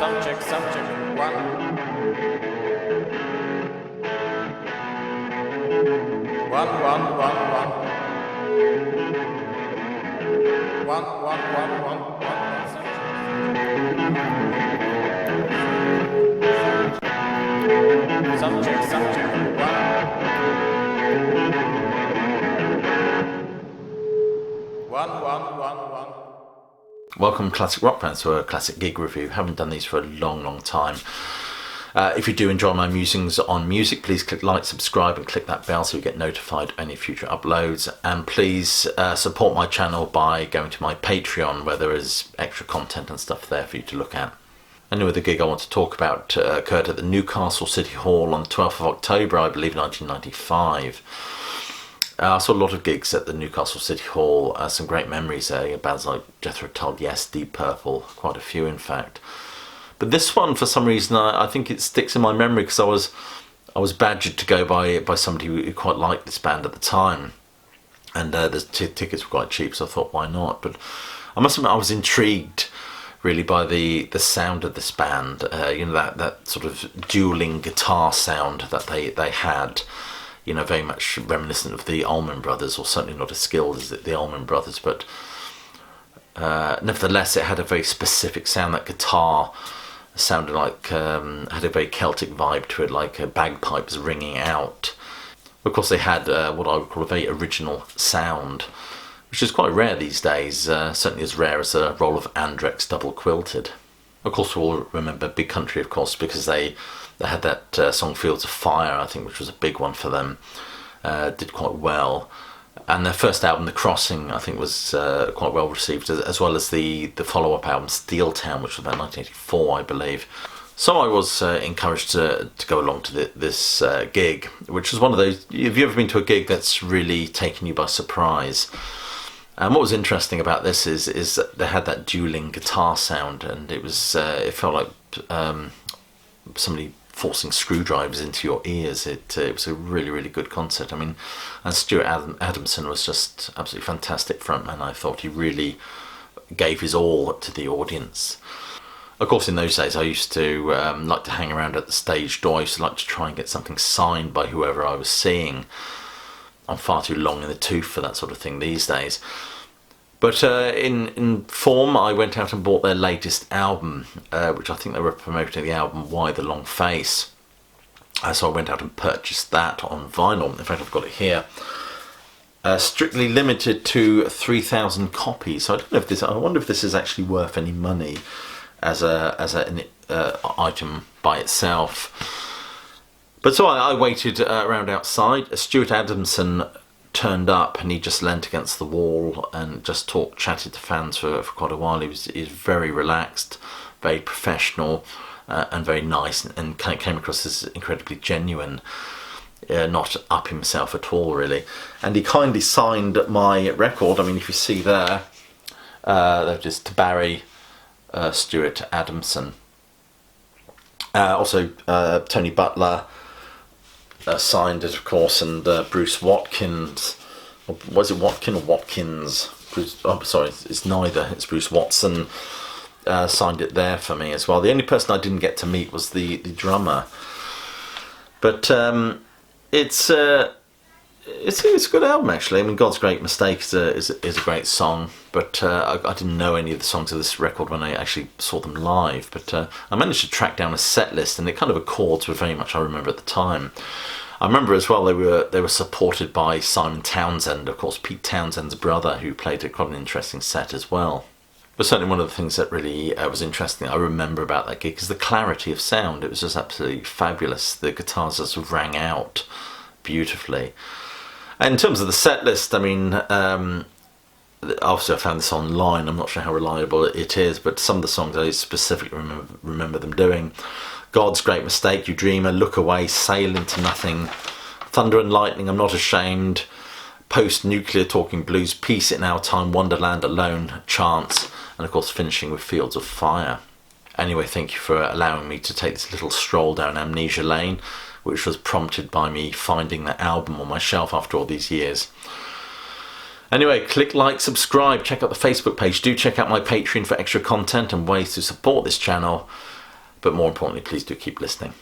Subject, one. Subject, one. Welcome, classic rock fans, to a classic gig review. Haven't done these for a long time. If you do enjoy my musings on music, please click like, subscribe and click that bell so you get notified of any future uploads. And please support my channel by going to my Patreon, where there is extra content and stuff there for you to look at. Anyway, the gig I want to talk about occurred at the Newcastle City Hall on the 12th of October, I believe, 1995. I saw a lot of gigs at the Newcastle City Hall, some great memories there. Bands like Jethro Tull, Yes, Deep Purple, quite a few in fact. But this one, for some reason, I think it sticks in my memory because I was badgered to go by somebody who quite liked this band at the time, and the tickets were quite cheap, so I thought, why not? But I must admit, I was intrigued really by the sound of this band. That sort of dueling guitar sound that they had. Very much reminiscent of the Allman Brothers, or certainly not as skilled as the Allman Brothers, but nevertheless it had a very specific sound. That guitar sounded like, had a very Celtic vibe to it, like bagpipes ringing out. Of course they had what I would call a very original sound, which is quite rare these days, certainly as rare as a roll of Andrex double quilted. Of course we all remember Big Country, of course, because they had that song Fields of Fire, I think, which was a big one for them. Did quite well. And their first album, The Crossing, I think was quite well received, as well as the follow-up album, Steel Town, which was about 1984, I believe. So I was encouraged to go along to this gig, which was one of those, have you ever been to a gig that's really taken you by surprise? And what was interesting about this is that they had that dueling guitar sound, and it felt like somebody forcing screwdrivers into your ears. It was a really good concert. I mean, and Stuart Adamson was just absolutely fantastic frontman. I thought he really gave his all to the audience. Of course, in those days I used to like to hang around at the stage door. I used to like to try and get something signed by whoever I was seeing. I'm far too long in the tooth for that sort of thing these days. But in form, I went out and bought their latest album, which I think they were promoting the album Why the Long Face. So I went out and purchased that on vinyl. In fact, I've got it here. Strictly limited to 3,000 copies. So I wonder if this is actually worth any money as an item by itself. But so I waited around outside. Stuart Adamson turned up, and he just leant against the wall and just chatted to fans for quite a while. He was very relaxed, very professional, and very nice, and came across as incredibly genuine, not up himself at all really. And he kindly signed my record. I mean, if you see there, that is to Barry Stuart Adamson. Also Tony Butler signed it, of course, and Bruce Watkins, or was it Watkin or Watkins? It's neither. It's Bruce Watson signed it there for me as well. The only person I didn't get to meet was the drummer. But it's a good album, actually. I mean, God's Great Mistake is a great song, but I didn't know any of the songs of this record when I actually saw them live. But I managed to track down a set list, and it kind of accords with very much I remember at the time. I remember as well they were supported by Simon Townsend, of course, Pete Townsend's brother, who played quite an interesting set as well. But certainly one of the things that really was interesting, I remember about that gig, is the clarity of sound. It was just absolutely fabulous. The guitars just sort of rang out beautifully. And in terms of the set list, I mean, obviously I found this online. I'm not sure how reliable it is, but some of the songs I specifically remember them doing: God's Great Mistake, You Dreamer, Look Away, Sail Into Nothing, Thunder and Lightning, I'm Not Ashamed, Post-Nuclear Talking Blues, Peace in Our Time, Wonderland, Alone, Chance, and of course finishing with Fields of Fire. Anyway, thank you for allowing me to take this little stroll down Amnesia Lane, which was prompted by me finding that album on my shelf after all these years. Anyway, click like, subscribe, check out the Facebook page. Do check out my Patreon for extra content and ways to support this channel. But more importantly, please do keep listening.